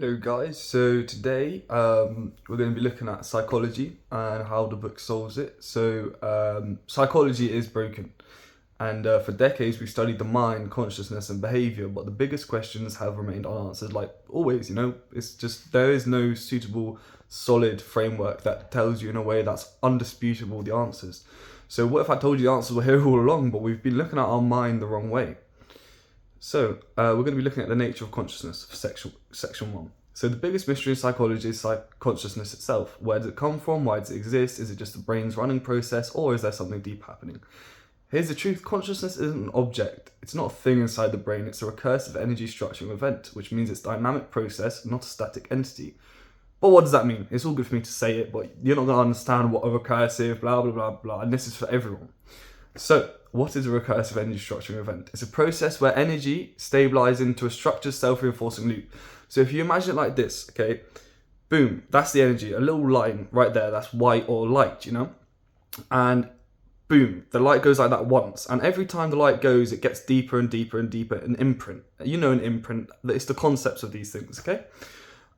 Hello guys, so today we're going to be looking at psychology and how the book solves it. Psychology is broken, and for decades we've studied the mind, consciousness and behavior, but the biggest questions have remained unanswered, like always. It's just there is no suitable solid framework that tells you in a way that's undisputable the answers. So what if I told you the answers were here all along, but we've been looking at our mind the wrong way? We're going to be looking at the nature of consciousness for section one. So the biggest mystery in psychology is consciousness itself. Where does it come from? Why does it exist? Is it just the brain's running process, or is there something deep happening? Here's the truth: consciousness isn't an object. It's not a thing inside the brain. It's a recursive energy structuring event, which means it's a dynamic process, not a static entity. But what does that mean? It's all good for me to say it, but you're not going to understand what a recursive, blah, blah, blah, blah, and this is for everyone. So, what is a recursive energy structuring event? It's a process where energy stabilizes into a structured self-reinforcing loop. So if you imagine it like this, okay, boom, that's the energy, a little line right there, that's white or light, and boom, the light goes like that once, and every time the light goes, it gets deeper and deeper and deeper, an imprint. An imprint, it's the concepts of these things, okay?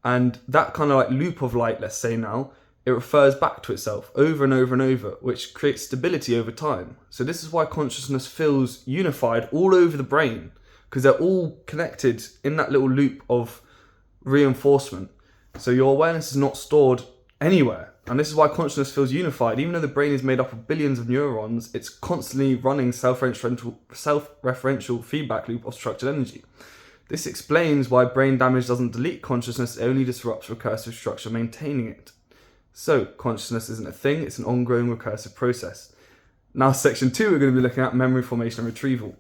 And that kind of like loop of light, let's say now, it refers back to itself over and over and over, which creates stability over time. So this is why consciousness feels unified all over the brain, because they're all connected in that little loop of reinforcement. So your awareness is not stored anywhere. And this is why consciousness feels unified. Even though the brain is made up of billions of neurons, it's constantly running self-referential feedback loop of structured energy. This explains why brain damage doesn't delete consciousness, it only disrupts recursive structure maintaining it. So, consciousness isn't a thing, it's an ongoing recursive process. Now, section 2, we're going to be looking at memory formation and retrieval.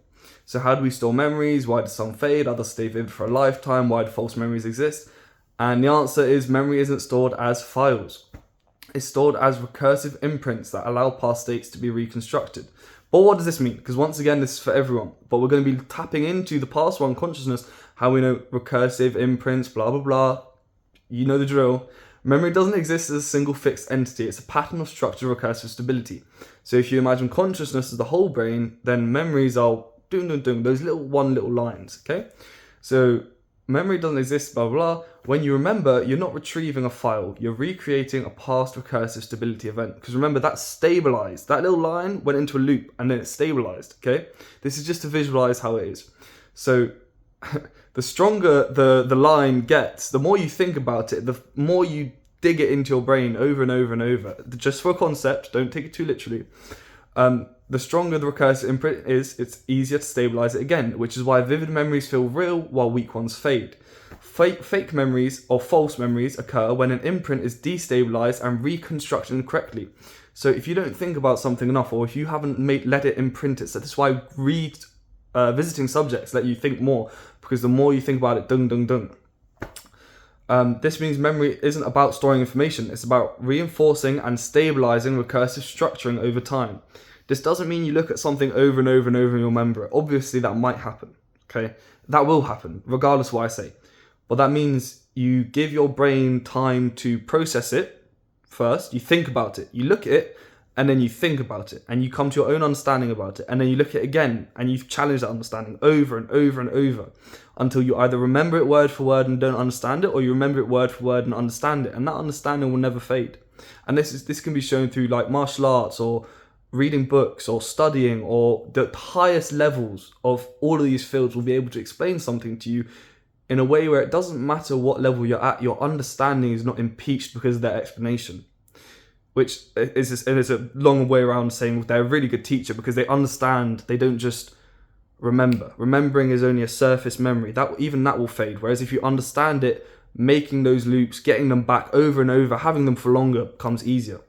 So, how do we store memories? Why do some fade? Others stay vivid for a lifetime? Why do false memories exist? And the answer is memory isn't stored as files. It's stored as recursive imprints that allow past states to be reconstructed. But what does this mean? Because once again, this is for everyone. But we're going to be tapping into the past one consciousness, how we know recursive imprints, blah, blah, blah. You know the drill. Memory doesn't exist as a single fixed entity. It's a pattern of structured recursive stability. So if you imagine consciousness as the whole brain, then memories are those little lines, okay? So memory doesn't exist, blah, blah, blah. When you remember, you're not retrieving a file. You're recreating a past recursive stability event. Because remember, that's stabilized. That little line went into a loop and then it's stabilized, okay? This is just to visualize how it is. So the stronger the line gets, the more you think about it, the more you dig it into your brain over and over and over. Just for a concept, don't take it too literally. The stronger the recursive imprint is, it's easier to stabilize it again, which is why vivid memories feel real while weak ones fade. Fake memories or false memories occur when an imprint is destabilized and reconstructed incorrectly. So if you don't think about something enough, or if you haven't let it imprint it, so that's why visiting subjects let you think more, because the more you think about it, this means memory isn't about storing information, it's about reinforcing and stabilizing recursive structuring over time. This doesn't mean you look at something over and over and over and you'll remember it. Obviously that might happen, okay? That will happen, regardless of what I say. But that means you give your brain time to process it first, you think about it, you look at it, and then you think about it, and you come to your own understanding about it, and then you look at it again, and you challenge that understanding over and over and over, until you either remember it word for word and don't understand it, or you remember it word for word and understand it, and that understanding will never fade. And this can be shown through like martial arts, or reading books, or studying, or the highest levels of all of these fields will be able to explain something to you in a way where it doesn't matter what level you're at, your understanding is not impeached because of their explanation. Which is a long way around saying they're a really good teacher, because they understand, they don't just remember. Remembering is only a surface memory. Even that will fade. Whereas if you understand it, making those loops, getting them back over and over, having them for longer becomes easier.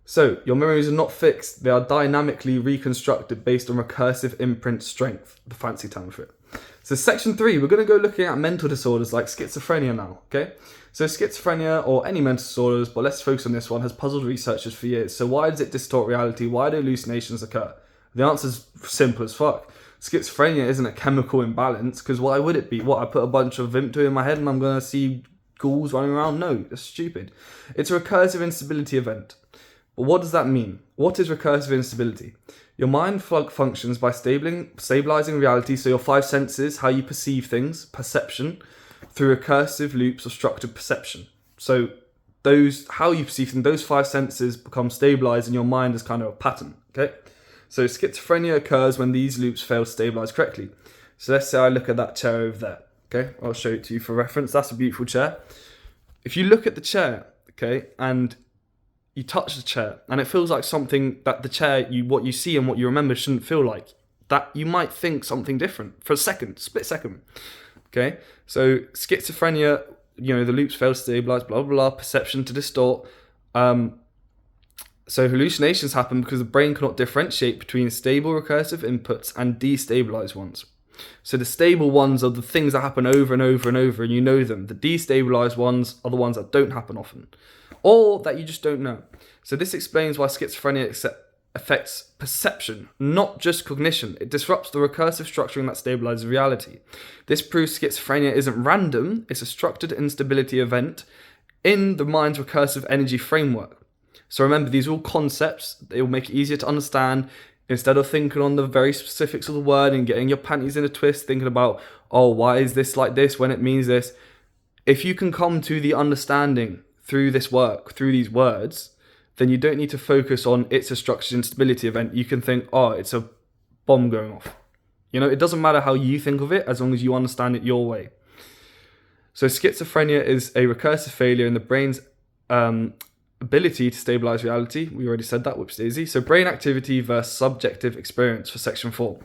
So your memories are not fixed. They are dynamically reconstructed based on recursive imprint strength, the fancy term for it. So section 3, we're going to go looking at mental disorders like schizophrenia now, okay? So schizophrenia, or any mental disorders, but let's focus on this one, has puzzled researchers for years. So why does it distort reality? Why do hallucinations occur? The answer is simple as fuck. Schizophrenia isn't a chemical imbalance, because why would it be? What, I put a bunch of Vimto in my head and I'm going to see ghouls running around? No, that's stupid. It's a recursive instability event. But what does that mean? What is recursive instability? Your mind functions by stabilizing reality, so your 5 senses, how you perceive things, perception, through recursive loops of structured perception. So those, how you perceive things, those 5 senses become stabilized in your mind as kind of a pattern. Okay, so schizophrenia occurs when these loops fail to stabilize correctly. So let's say I look at that chair over there. Okay, I'll show it to you for reference. That's a beautiful chair. If you look at the chair, okay, and you touch the chair, and it feels like something that the chair, what you see and what you remember shouldn't feel like, that you might think something different for a second, split second. Okay, so schizophrenia, the loops fail to stabilize, blah, blah, blah, perception to distort. So hallucinations happen because the brain cannot differentiate between stable recursive inputs and destabilized ones. So the stable ones are the things that happen over and over and over, and you know them. The destabilized ones are the ones that don't happen often, or that you just don't know. So this explains why schizophrenia affects perception, not just cognition. It disrupts the recursive structuring that stabilizes reality. This proves schizophrenia isn't random, it's a structured instability event in the mind's recursive energy framework. So remember, these are all concepts. They will make it easier to understand. Instead of thinking on the very specifics of the word and getting your panties in a twist, thinking about, oh, why is this like this when it means this? If you can come to the understanding through this work, through these words, then you don't need to focus on it's a structured instability event. You can think, oh, it's a bomb going off. It doesn't matter how you think of it as long as you understand it your way. So schizophrenia is a recursive failure in the brain's ability to stabilize reality. We already said that, whoops daisy. So brain activity versus subjective experience for section 4.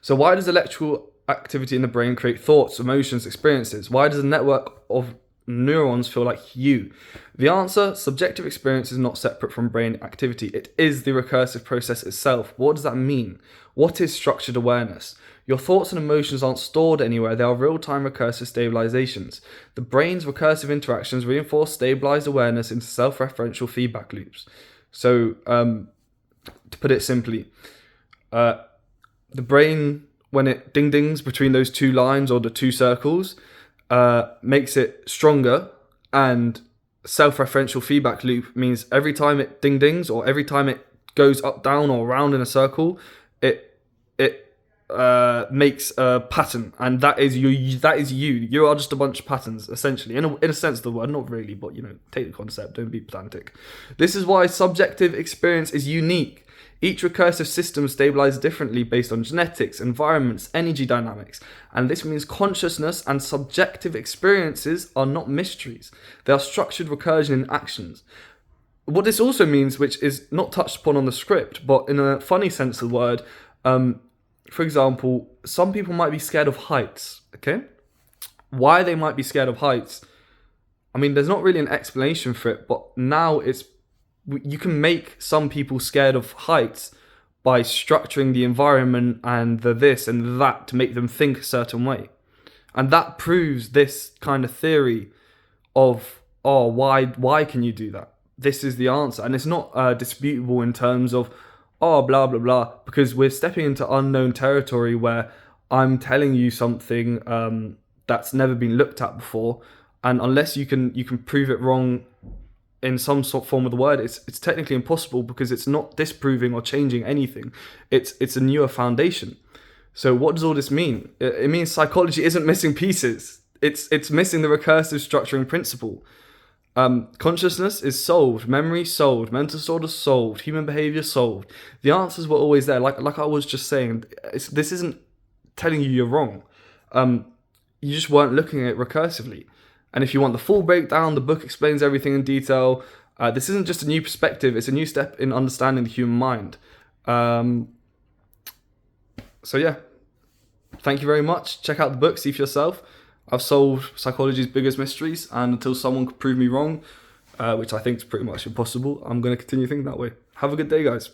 So why does electrical activity in the brain create thoughts, emotions, experiences? Why does a network of neurons feel like you? The answer: subjective experience is not separate from brain activity. It is the recursive process itself. What does that mean? What is structured awareness? Your thoughts and emotions aren't stored anywhere. They are real-time recursive stabilizations. The brain's recursive interactions reinforce stabilized awareness into self-referential feedback loops. So, to put it simply, the brain, when it ding-dings between those 2 lines or the 2 circles, makes it stronger, and self-referential feedback loop means every time it ding-dings or every time it goes up, down, or around in a circle, it makes a pattern, and that is you. You are just a bunch of patterns, essentially, in a sense of the word. Not really, but take the concept. Don't be pedantic. This is why subjective experience is unique. Each recursive system stabilizes differently based on genetics, environments, energy dynamics, and this means consciousness and subjective experiences are not mysteries. They are structured recursion in actions. What this also means, which is not touched upon on the script, but in a funny sense of the word, for example, some people might be scared of heights, okay? Why they might be scared of heights, there's not really an explanation for it, but now you can make some people scared of heights by structuring the environment and the this and that to make them think a certain way. And that proves this kind of theory of, oh, why can you do that? This is the answer. And it's not disputable in terms of, oh, blah, blah, blah, because we're stepping into unknown territory where I'm telling you something that's never been looked at before. And unless you can prove it wrong in some sort of form of the word, it's technically impossible, because it's not disproving or changing anything. It's a newer foundation. So what does all this mean? It means psychology isn't missing pieces. It's missing the recursive structuring principle. Consciousness is solved, memory solved, mental disorders solved, human behavior solved. The answers were always there. Like I was just saying, this isn't telling you're wrong. You just weren't looking at it recursively. And if you want the full breakdown, the book explains everything in detail. This isn't just a new perspective, it's a new step in understanding the human mind. So yeah, thank you very much. Check out the book, see for yourself. I've solved psychology's biggest mysteries, and until someone can prove me wrong, which I think is pretty much impossible, I'm going to continue thinking that way. Have a good day, guys.